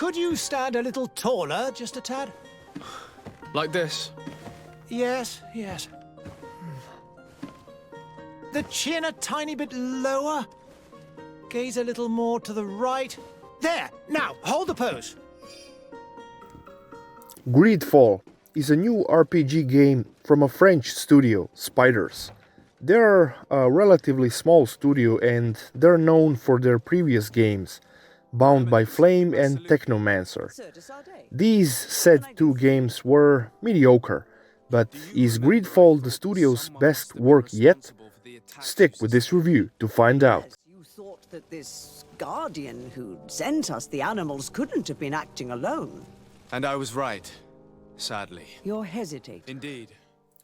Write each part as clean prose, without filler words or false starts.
Could you stand a little taller, just a tad? Like this? Yes, yes. The chin a tiny bit lower. Gaze a little more to the right. There! Now, hold the pose. Greedfall is a new RPG game from a French studio, Spiders. They're a relatively small studio and they're known for their previous games, Bound by Flame and Technomancer. These said two games were mediocre, but is Greedfall the studio's best work yet? Stick with this review to find out. You thought that this guardian who sent us the animals couldn't have been acting alone. And I was right, sadly. You're hesitating. Indeed.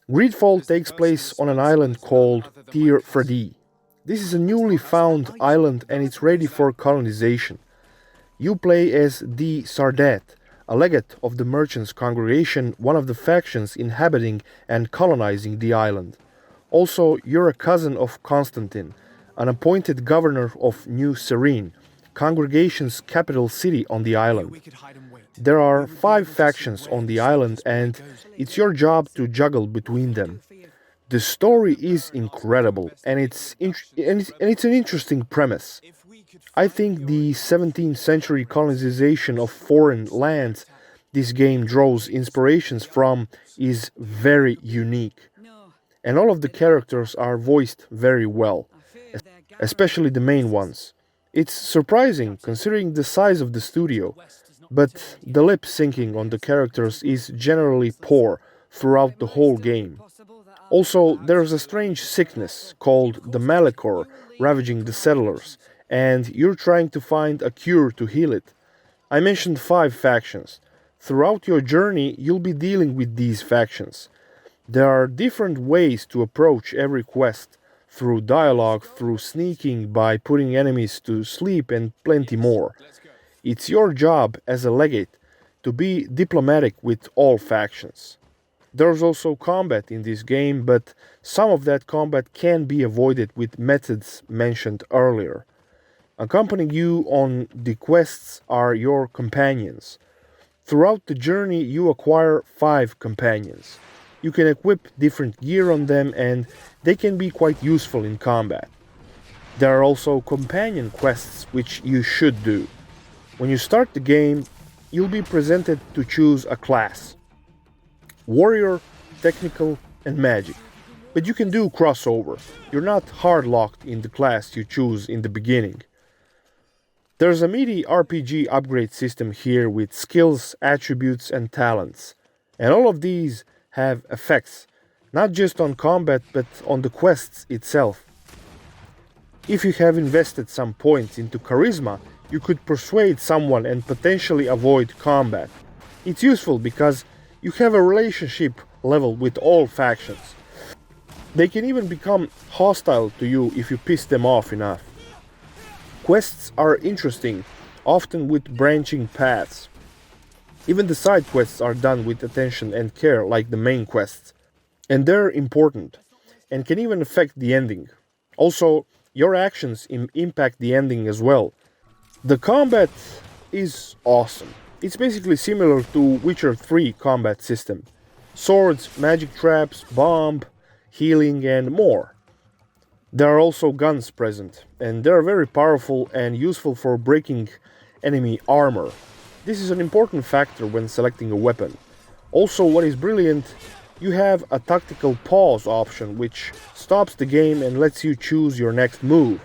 Greedfall takes place on an island called Tir Fradee. This is a newly found island and it's ready for colonization. You play as D. Sardet, a legate of the Merchants' Congregation, one of the factions inhabiting and colonizing the island. Also, you're a cousin of Constantine, an appointed governor of New Serene, Congregation's capital city on the island. There are 5 factions on the island and it's your job to juggle between them. The story is incredible and it's an interesting premise. I think the 17th century colonization of foreign lands this game draws inspirations from is very unique. And all of the characters are voiced very well, especially the main ones. It's surprising considering the size of the studio, but the lip syncing on the characters is generally poor throughout the whole game. Also, there's a strange sickness called the Malachor ravaging the settlers, and you're trying to find a cure to heal it. I mentioned 5 factions. Throughout your journey, you'll be dealing with these factions. There are different ways to approach every quest, through dialogue, through sneaking, by putting enemies to sleep, and plenty more. It's your job as a legate to be diplomatic with all factions. There's also combat in this game, but some of that combat can be avoided with methods mentioned earlier. Accompanying you on the quests are your companions. Throughout the journey, you acquire 5 companions. You can equip different gear on them and they can be quite useful in combat. There are also companion quests which you should do. When you start the game, you'll be presented to choose a class. Warrior, Technical and Magic. But you can do crossover. You're not hard locked in the class you choose in the beginning. There's a meaty RPG upgrade system here with skills, attributes and talents. And all of these have effects, not just on combat but on the quests itself. If you have invested some points into charisma, you could persuade someone and potentially avoid combat. It's useful because you have a relationship level with all factions. They can even become hostile to you if you piss them off enough. Quests are interesting, often with branching paths. Even the side quests are done with attention and care like the main quests. And they're important, and can even affect the ending. Also, your actions impact the ending as well. The combat is awesome. It's basically similar to Witcher 3 combat system. Swords, magic traps, bomb, healing and more. There are also guns present, and they're very powerful and useful for breaking enemy armor. This is an important factor when selecting a weapon. Also, what is brilliant, you have a tactical pause option which stops the game and lets you choose your next move.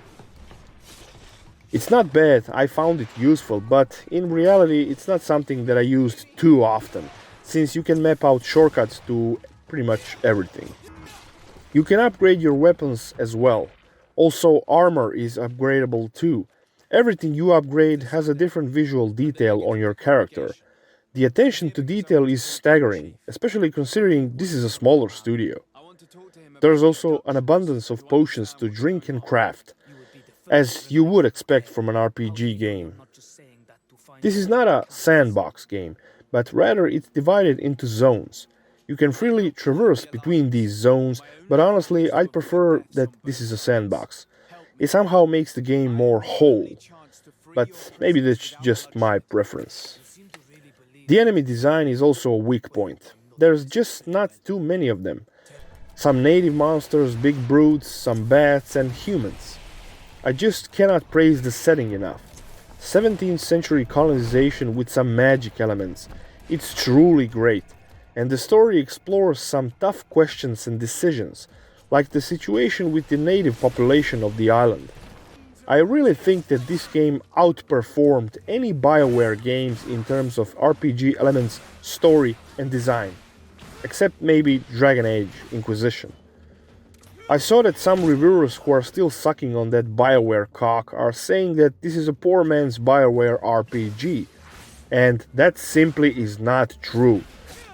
It's not bad, I found it useful, but in reality it's not something that I used too often, since you can map out shortcuts to pretty much everything. You can upgrade your weapons as well. Also, armor is upgradable too. Everything you upgrade has a different visual detail on your character. The attention to detail is staggering, especially considering this is a smaller studio. There's also an abundance of potions to drink and craft, as you would expect from an RPG game. This is not a sandbox game, but rather it's divided into zones. You can freely traverse between these zones, but honestly I prefer that this is a sandbox. It somehow makes the game more whole. but maybe that's just my preference. The enemy design is also a weak point. There's just not too many of them. Some native monsters, big brutes, some bats, and humans. I just cannot praise the setting enough. 17th century colonization with some magic elements. It's truly great. And the story explores some tough questions and decisions, like the situation with the native population of the island. I really think that this game outperformed any BioWare games in terms of RPG elements, story, and design. Except maybe Dragon Age Inquisition. I saw that some reviewers who are still sucking on that BioWare cock are saying that this is a poor man's BioWare RPG, and that simply is not true.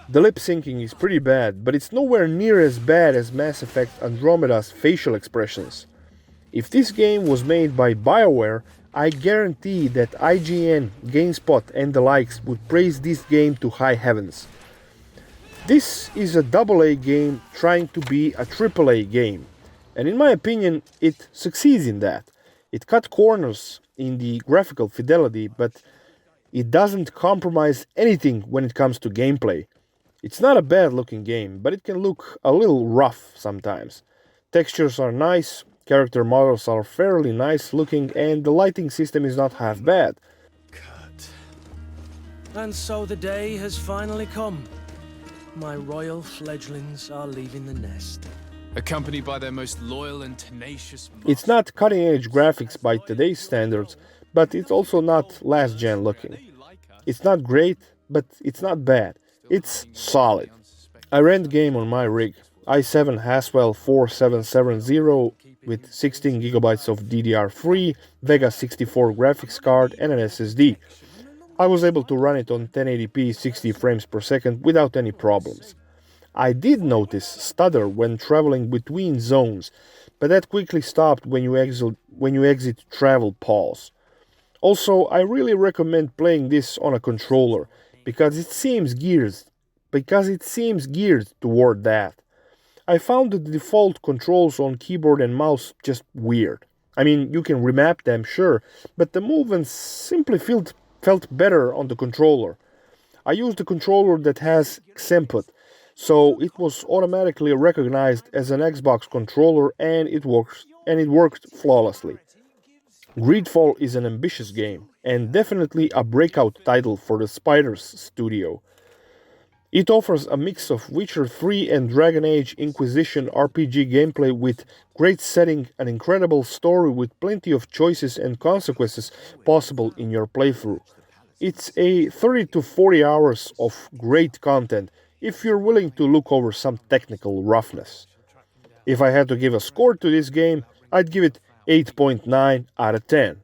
The lip syncing is pretty bad, but it's nowhere near as bad as Mass Effect Andromeda's facial expressions. If this game was made by BioWare, I guarantee that IGN, GameSpot, and the likes would praise this game to high heavens. This is a AA game trying to be a AAA game, and in my opinion, it succeeds in that. It cut corners in the graphical fidelity, but it doesn't compromise anything when it comes to gameplay. It's not a bad looking game, but it can look a little rough sometimes. Textures are nice, character models are fairly nice looking, and the lighting system is not half bad. Cut. And so the day has finally come. My royal fledglings are leaving the nest. Accompanied by their most loyal and tenacious... It's not cutting-edge graphics by today's standards, but it's also not last-gen looking. It's not great, but it's not bad. It's solid. I ran the game on my rig, i7 Haswell 4770 with 16 GB of DDR3, Vega 64 graphics card and an SSD. I was able to run it on 1080p 60 frames per second without any problems. I did notice stutter when traveling between zones, but that quickly stopped when you exit travel pause. Also, I really recommend playing this on a controller because it seems geared toward that. I found the default controls on keyboard and mouse just weird. I mean, you can remap them, sure, but the movements simply felt better on the controller. I used a controller that has Xinput, so it was automatically recognized as an Xbox controller and it worked flawlessly. Greedfall is an ambitious game and definitely a breakout title for the Spiders studio. It offers a mix of Witcher 3 and Dragon Age Inquisition RPG gameplay with great setting, an incredible story with plenty of choices and consequences possible in your playthrough. It's a 30 to 40 hours of great content if you're willing to look over some technical roughness. If I had to give a score to this game, I'd give it 8.9 out of 10.